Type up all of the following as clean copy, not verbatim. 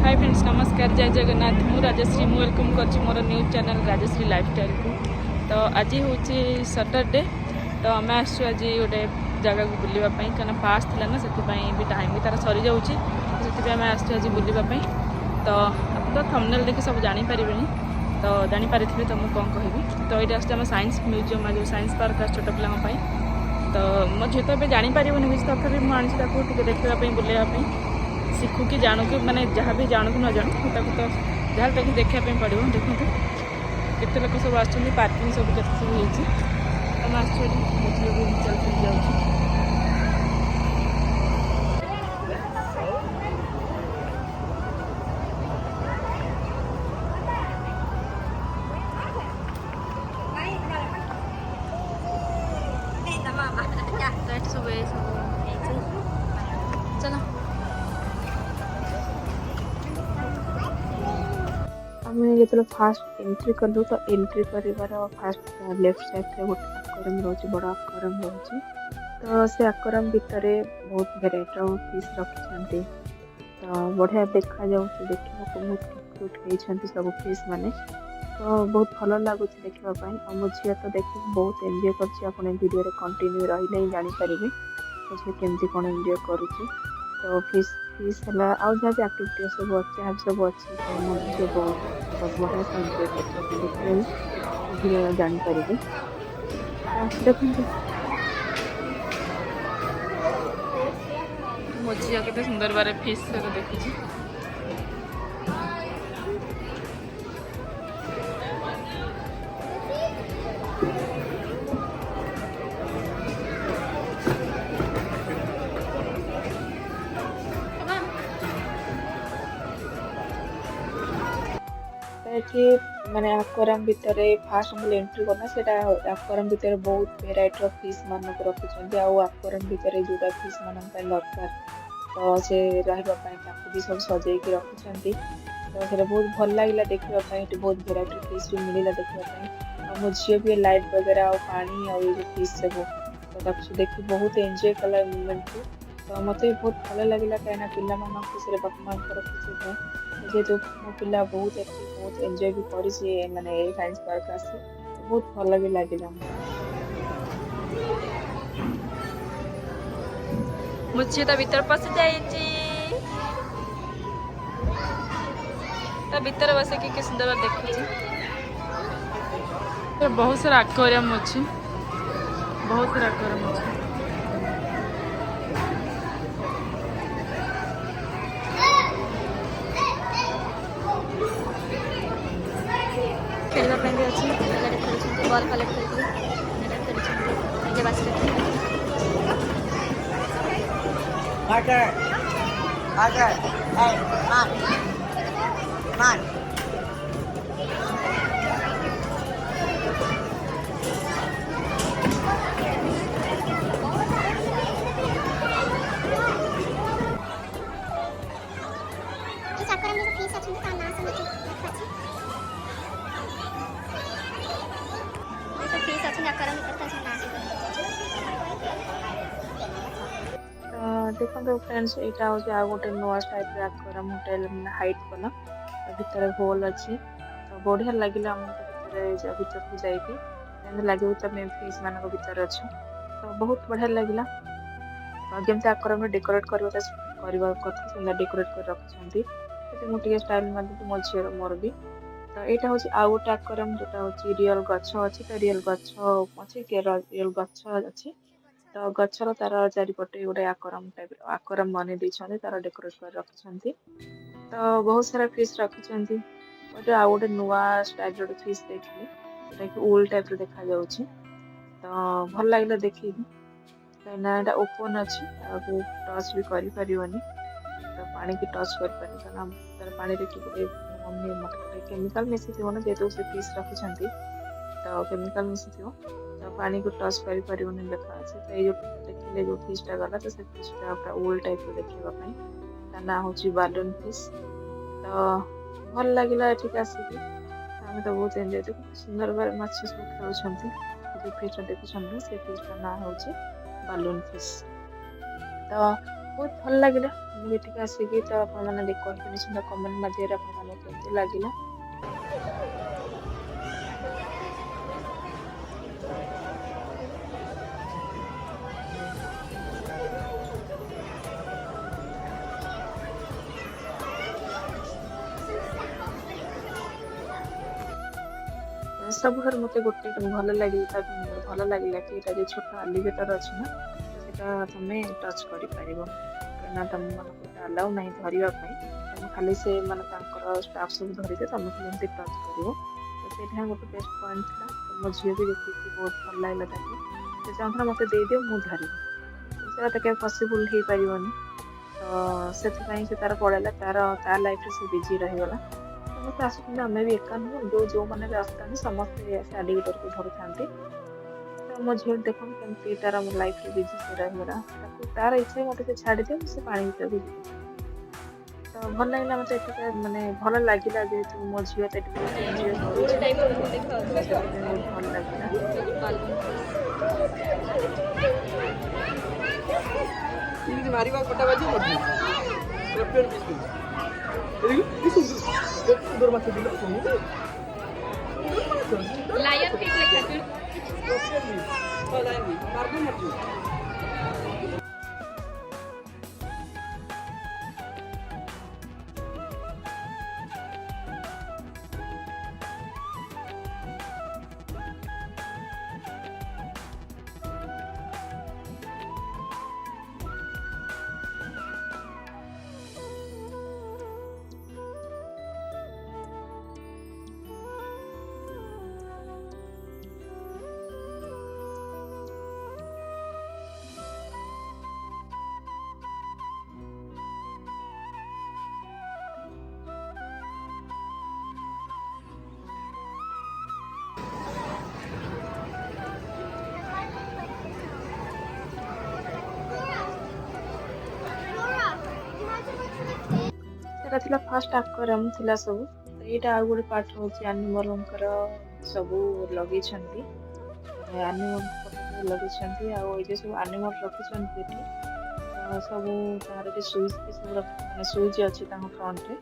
Hi friends नमस्कार जय जगन्नाथ मु राजश्री मु वेलकम कर मोर न्यूज चैनल राजश्री लाइफस्टाइल को। तो आज हूँ सैटरडे तो आम आज गोटे जगह को बुलावाई क्या पास थी ना से भी टाइम भी तार सरी जाऊँगी से आम आज बुलावाई। तो आप तो थंबनेल देखि सब जापर तो जापारे तो मुझे कौन कहि तो ये आम साइंस म्यूजियम जो साइंस पार्क छोट पाई तो मो झील तो जापर किसी तथापि मुझे देखा बुलावाई शिखु कि जानू कि माने जहाँ भी जानू कि न जानू तो जहाँ तक देखापी पड़ो देखो केते लोक सब आसुँच पार्किंग सब के सब होम चल जाऊँ। चलो आम जो फास्ट एंट्री कलु तो एंट्री कर फास्ट लेफ्ट साइड गोटे आक्वेरियम रोचे बड़ आक्वेरियम रोचे तो से आक्वेरियम भितर बहुत भेराइटर फिश रखी तो बढ़िया देखा देखा बहुत क्यूट होती सब फिश माने तो बहुत भल लगुच देखापी और मो झी तो देखिए बहुत एंजॉय कर कंटिन्यू रही जापर मो झी केमती कौन एंजॉय करुच्ची तो फिश फिश है आउ जहाँ भी एक्टिविटी सब अच्छे सब अच्छे तो मो झी बहुत बढ़िया से एंजॉय कर देखिए जापर देखते मो झी के सुंदर बारे फिश देखुची माने आक्वेरियम भितर फास्ट हम एंट्री करना से आक्वेरियम भितर बहुत भेराइटर फिश मानक रखुच्च आक्वेरियम भितर जोटा फिश मान दरकार तो से रही भी सब सजेक रखुच्च तो से बहुत भल लगे देखापी बहुत भेराइटर फिश भी मिलला देखापी मो झी भी लाइट वगैरह और पानी और ये फिश सब तो देखी बहुत एंजॉय कला मोमेंट को तो मत भी बहुत भल लगे कहीं पिला खुशी बापा माँ खुशी जेहेतु मो पिला बहुत बहुत एंजॉय भी करी माने साइंस पार्क आसी बहुत भल भी लगे मुझे तो भीतर पशि भीतर बस कि सुंदर देखुची बहुत सारा एक्वेरियम अच्छी बहुत सारा एक्वेरियम अच्छी खेलना भी अच्छी पिला बॉल कलेक्ट करके basket Parker, Parker, hey, come on, come on. इस आकार में जो फिश अच्छी का नाम से मुझे अच्छी ये तो फिश अच्छी आकार में करता है नाम से देखो फ्रेंड्स यहाँ हूँ गोटे नुआ टाइप आक्वेरियम होटेल हाइट वाला भितर होल अच्छी तो बढ़िया लगे भर को जाकि लगे तुम फिश मान भर अच्छ तो बहुत बढ़िया लगे जमी आक्वेरियम डेकोरेट कर डेकोरेट कर रखी मुझे स्टाइल मारे मो झीर मोर भी तो यहाँ हूँ आउ गोटे आक्वेरियम जोटा हूँ रियल गछ अच्छी तो रियल गछ अच्छी रियल गछ अच्छी तो गचर तार चारिपटे गोटे आक्वेरियम बन तार डेकोरेट कर रखी तो बहुत सारा फिश रखी आउ गोटे नुआ स्टाइल गोटे फिश देखिए जोटा कि उल टाइप देखा जाऊँगी तो भल लगे देखिए कहीं ओपन अच्छी टच भी कर तो पानी की टच कर पानी गोटे मम्मी मत केमिकल मिसी थी ना जेहतु से फिश रखी तो केमिकल मिसी थी तो पानी को टच कर लिखा अच्छे तो ये देखिए जो फिशटा गला तो से फिशटा पूरा ओल टाइप देखापी ना हूँ बालून फिश तो भल लगे ठीक आसिक आम तो बहुत एंजॉय सुंदर भाव माछ सब खेलुंट जो फिशटा देखुं से फिशटा ना हूँ बालून फिश तो ବହୁତ ଭଲ ଲାଗିଲା। ମୁଁ ଏଠିକି ଆସିକି ତ ଆପଣମାନେ କହିବେ ନିଶ୍ଚିନ୍ତ କମେଣ୍ଟ ମାଧ୍ୟମରେ ଆପଣମାନଙ୍କୁ କେମିତି ଲାଗିଲା। ସବୁଠାରୁ ମୋତେ ଗୋଟେ ଭଲ ଲାଗିଲା କି ଏଇଟା ଯୋଉ ଛୋଟ ଆଲିଗେଟର ଅଛି ନା ତ ସେଇଟା ତମେ ଟଚ୍ କରିପାରିବ କାହିଁକିନା ତମମାନଙ୍କୁ ଏଟା ଆଲାଉ ନାହିଁ ଧରିବା ପାଇଁ। ତମେ ଖାଲି ସେ ମାନେ ତାଙ୍କର ଷ୍ଟାଫ୍ ସବୁ ଧରିବେ ତମେ ଖାଲି ଏମିତି ଟଚ୍ କରିବ। ତ ସେଇଟା ଗୋଟେ ବେଷ୍ଟ ପଏଣ୍ଟ ଥିଲା। ତ ମୋ ଝିଅ ବି ଦେଖିକି ବହୁତ ଭଲ ଲାଗିଲା ତାକୁ। ସେ ଚାହୁଁଥିଲା ମୋତେ ଦେଇଦିଅ ମୁଁ ଧରିବି। କିନ୍ତୁ ସେଟା ତ କେବେ ପସିବୁଲ ହେଇପାରିବନି। ତ ସେଥିପାଇଁ ସେ ତାର ପଳେଇଲା ତା ଲାଇଫରେ ସେ ବିଜି ରହିଗଲା। ସମସ୍ତେ ଆସୁଛନ୍ତି ଆମେ ବି ଏକା ନୁହଁ ଯୋଉମାନେ ବି ଆସୁଥାନ୍ତି ସମସ୍ତେ ସେ ଆଲିଗେଟରକୁ ଧରୁଥାନ୍ତି। ତ ମୋ ଝିଅ ଦେଖନ୍ତୁ କେମିତି ତାର ଲାଇଫରେ ବିଜି ସେ ରହିଗଲା। ତାର ଇଚ୍ଛା ମତେ ସେ ଛାଡିଦିଅ ମୁଁ ସେ ପାଣି ଭିତରକୁ ଯିବି। ତ ଭଲ ଲାଗିଲା ମତେ ଏଠିକା ମାନେ ଭଲ ଲାଗିଲା ଯେହେତୁ ମୋ ଝିଅ ତ ଏଠି ବହୁତ ଏନ୍ଜୟ କରୁଛି। ତ ସେଥିପାଇଁ ବହୁତ ଭଲ ଲାଗିଲା। ଏମିତି ମାରିବା କଟା ବାଜିବ ମରିଯିବ। ଲେଫ୍ଟ ହ୍ୟାଣ୍ଡ ପିସ୍ ଏଇ ସୁନ୍ଦର କେତେ ସୁନ୍ଦର ମାଛ ଦିଲ ସୁନ୍ଦର ମାଛ ଲାୟନ ଫିସ୍ ଲେଖା ଅଛି ଲେଫ୍ଟ ହ୍ୟାଣ୍ଡ ପିସ୍ ତ ଲାୟନ ପିସ୍ ମାରିଲେ ମରିଯିବ। ସେଟା ଥିଲା ଫାଷ୍ଟ ଆକ୍ୱାରିୟମ ଥିଲା ସବୁ। ତ ଏଇଟା ଆଉ ଗୋଟେ ପାର୍ଟ ହଉଛି ଆନିମଲଙ୍କର ସବୁ ଲଗେଇଛନ୍ତି। ଆନିମଲ ଫଟୋ ସବୁ ଲଗେଇଛନ୍ତି ଆଉ ଏଇ ଯୋଉ ସବୁ ଆନିମଲ ରଖିଛନ୍ତି ଏଠି ତ ସବୁ ତାର ବି ସୁଇଚ ବି ସବୁ ମାନେ ସୁଇଚ ଅଛି ତାଙ୍କ ଫ୍ରଣ୍ଟରେ।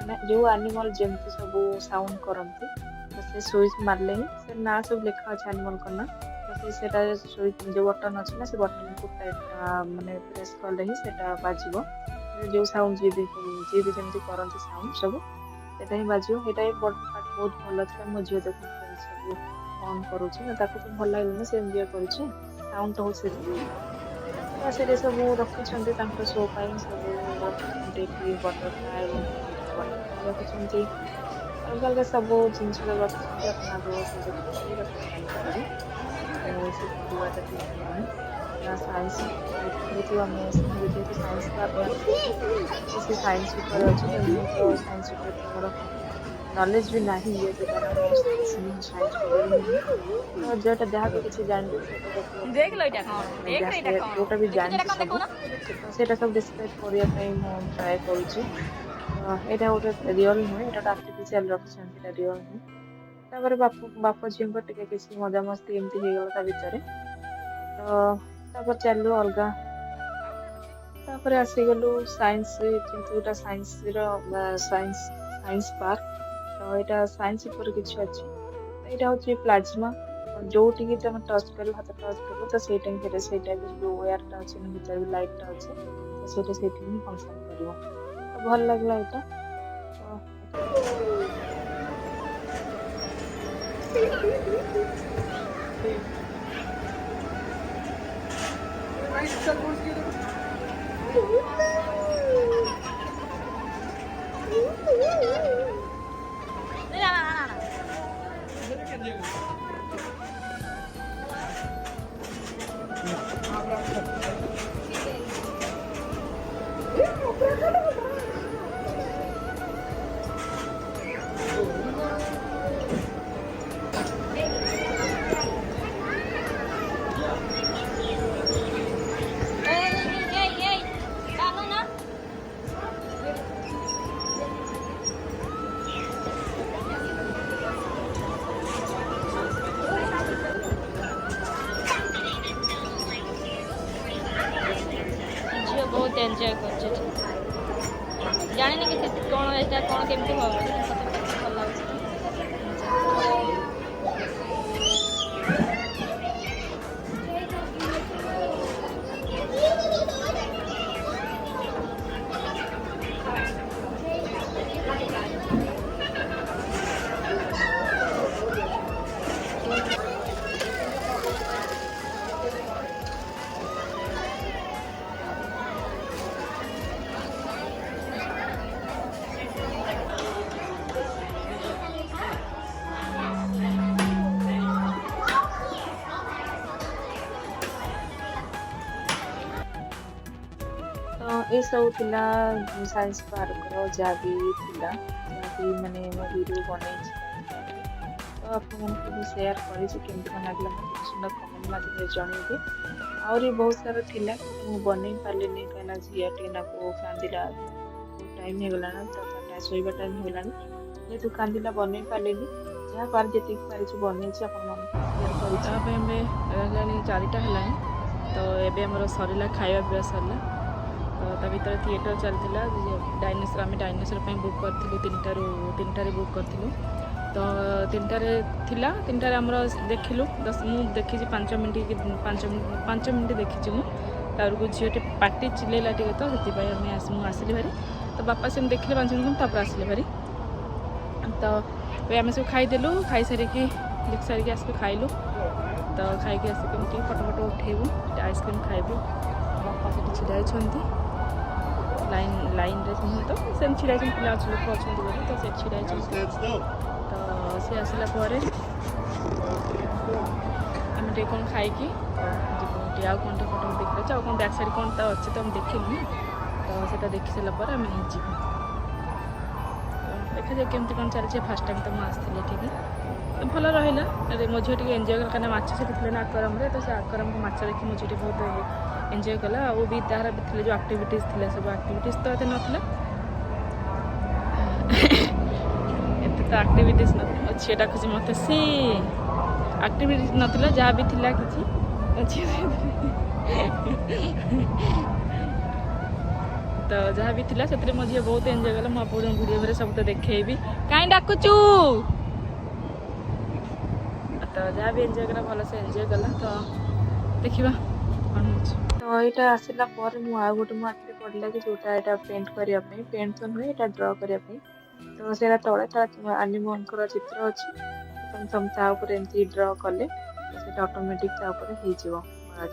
ମାନେ ଯୋଉ ଆନିମଲ ଯେମିତି ସବୁ ସାଉଣ୍ଡ କରନ୍ତି ତ ସେ ସୁଇଚ ମାରିଲେ ହିଁ ସେ ନାଁ ସବୁ ଲେଖା ଅଛି ଆନିମଲଙ୍କ ନାଁ। ତ ସେଟା ସୁଇଚ ଯୋଉ ବଟନ ଅଛି ନା ସେ ବଟନକୁ ମାନେ ପ୍ରେସ୍ କଲେ ହିଁ ସେଟା ବାଜିବ। ଯୋଉ ସାଉଣ୍ଡ ଯିଏ ବି ଯେମିତି କରନ୍ତି ସାଉଣ୍ଡ ସବୁ ସେଇଟା ହିଁ ବାଜିବ। ସେଇଟା ହିଁ ବହୁତ ଭଲ ଥିଲା। ମୋ ଝିଅ ଦେଖନ୍ତୁ କେମିତି ସବୁ ଅନ୍ କରୁଛି ନା ତାକୁ ତ ଭଲ ଲାଗିଲାନି ସେ ଏନ୍ଜୟ କରୁଛି ସାଉଣ୍ଡ ତ ହଉଛି ସେଥିପାଇଁ। ତ ସେଠି ସବୁ ରଖିଛନ୍ତି ତାଙ୍କର ଶୋ ପାଇଁ ସବୁ ରଖିଛନ୍ତି ଏଠି ବଟରଫ୍ଲାଏ ଏବଂ ଦିଟା ବଟରଫ୍ଲାଏ ରଖିଛନ୍ତି। ଅଲଗା ଅଲଗା ସବୁ ଜିନିଷ ସବୁ ରଖିଛନ୍ତି ଆପଣ ଆଗକୁ ସବୁ ଦେଖିପାରିବେ ଆପଣ ଜାଣିପାରିବେ। ଆଉ ସେ ପରିବାରଟା ଠିକ ହେଲାଣି ନା ସାଇନ୍ସ ଯେହେତୁ ମୁଁ ଯେହେତୁ ସାଇନ୍ସ ନେଇଥିଲି ତ ସେ ସାଇନ୍ସ ଉପରେ ଅଛି ତ ମୁଁ ତ ସାଇନ୍ସ ଉପରେ ତ ମୋର ନଲେଜ ବି ନାହିଁ ଯେହେତୁ କାରଣ ମୁଁ ସାଇନ୍ସ ଷ୍ଟୁଡେଣ୍ଟ ନୁହେଁ। ତ ଯୋଉଟା ଯାହାବି କିଛି ଜାଣିଲି ସେଇଟା ସବୁ ମାନେ ଯୋଉଟା ବି ଜାଣିଛି ସବୁ ସେଇଟା ସବୁ ଡିସକ୍ରାଇବ କରିବା ପାଇଁ ମୁଁ ଟ୍ରାଏ କରୁଛି। ତ ଏଇଟା ଗୋଟେ ରିଅଲ ନୁହେଁ ଏଇଟା ଗୋଟେ ଆର୍ଟିଫିସିଆଲ ରଖିଛନ୍ତି ଏଇଟା ରିଅଲ ନୁହେଁ। ତାପରେ ବାପ ଝିଅଙ୍କର ଟିକେ କିଛି ମଜାମସ୍ତି ଏମିତି ହେଇଗଲା ତା ଭିତରେ। ତ ତାପରେ ଚାଲିଲୁ ଅଲଗା ତାପରେ ଆସିଗଲୁ ସାଇନ୍ସ ଯେହେତୁ ଏଟା ସାଇନ୍ସ ପାର୍କ। ତ ଏଇଟା ସାଇନ୍ସ ଉପରେ କିଛି ଅଛି। ଏଇଟା ହଉଛି ପ୍ଲାଜମା ଯୋଉଠିକି ତମେ ଟଚ୍ କରିବ ହାତ ଟଚ୍ କରିବ ତ ସେଇଟା ହିଁ ସେଇଟା ବି ଯୋଉ ୱାୟାରଟା ଅଛି ଭିତରେ ଲାଇଟ୍ ଟା ଅଛି ତ ସେଇଟା ସେଇଠି ହିଁ ଫଙ୍କସନ କରିବ। ତ ଭଲ ଲାଗିଲା ଏଇଟା ତ କେମିତି ଭଲ ଲାଗୁଛି तो ये सब थिला साइंस पार्क रो जहाँ भी थिला जहाँ भी माने मो वीडियो बनै तो आप भी शेयर करी केमती कौन लगे मतलब सुंदर कमेंट माध्यम जनइबे आहरी बहुत सारा थिला मु बनै पारलिनी कहीं झीटे ना को कांदिला टाइम हो गला तो शोवा टाइम हो गला जेहेतु कांदिला बनै पारलिनी जहाँ पार जी पारि बनै हेलानी 4टा हेलानी तो एबे हमर सरला खाଇବା पिया सरला तो ता भीतर थिएटर चलता डायनासोर आम डायनासोर बुक करूँ 3टारे बुक करूँ तो 3टारे थिला 3टारे आमर देखिलु 10 मु देखी 5 मिनट 5 मिनट देखी मुझे को झीटे पार्टी चिल्ला टे तो से आसली भारी तो बापा से देखिले 5 मिनट तापर आसले भारी तो आम सब खाईदेलु खाई सारिकी देख सारिकी आसिक खाइलु तो खाई आसिक फटो फटो उठेबू आइसक्रीम खाइबू बापा से छिड़ा होती लाइन रे तो से छिड़ा पिला लोक अच्छा तो से छिड़ा तो सी आसला आम टे कौन खाई आउ कौन फटो देखा कौन बैक साइड कौन तो अच्छे तो हम देखिलु तो से देखी सारापर आम जी देखा जाए केमती कौन चलती फास्ट टाइम तो मुझे ठीक तो भल रहा मो झी टे एंजॉय कला माछ से ना आक्वारियम तो से आक्वारियम को माछ देखी मो झी बहुत एंजॉय कला और भी तार भी जो आक्टिविटीज थी सब आक्टिविटीज तो ये नाला एत तो आक्टिविटीज अच्छे डाकुची मत सी आक्टिविटीज नाला जहाँ भी थिला किसी तो जहाँ भी थिला से मो झी बहुत एंजॉय कला मुझे वीडियो में सब तो देखेबी कहीं डाकुचु तो जहाँ भी एंजॉय कला भल से एंजॉय कला तो देखा कौन हो तो यहाँ आसला आउ गोटे मो आखिरी पड़ा कि जोटा यहाँ पेंट करने पेंट तो नुहे यहाँ ड्र करने तो से तले एनिमल चित्र अच्छी तुम एमती ड्र कले तो ऑटोमेटिक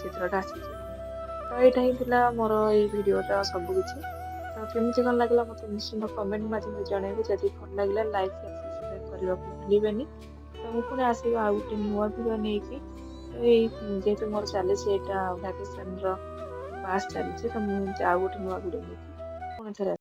चित्रटा आसी तो यहाँ ही मोर ये वीडियोटा सबकि तो केमती कौन लगे मतलब निश्चिंत कमेंट माध्यम जनइबे जब भल लगे लाइक सब्सक्राइब करने भूलें तो मुझे पुणी आस गोटे नुआ वीडियो नहीं तो ये जेहतु मोर चली वैकेशन पास चली तो मुझे आउ गोटे नुआ वीडियो नहीं पुणी थे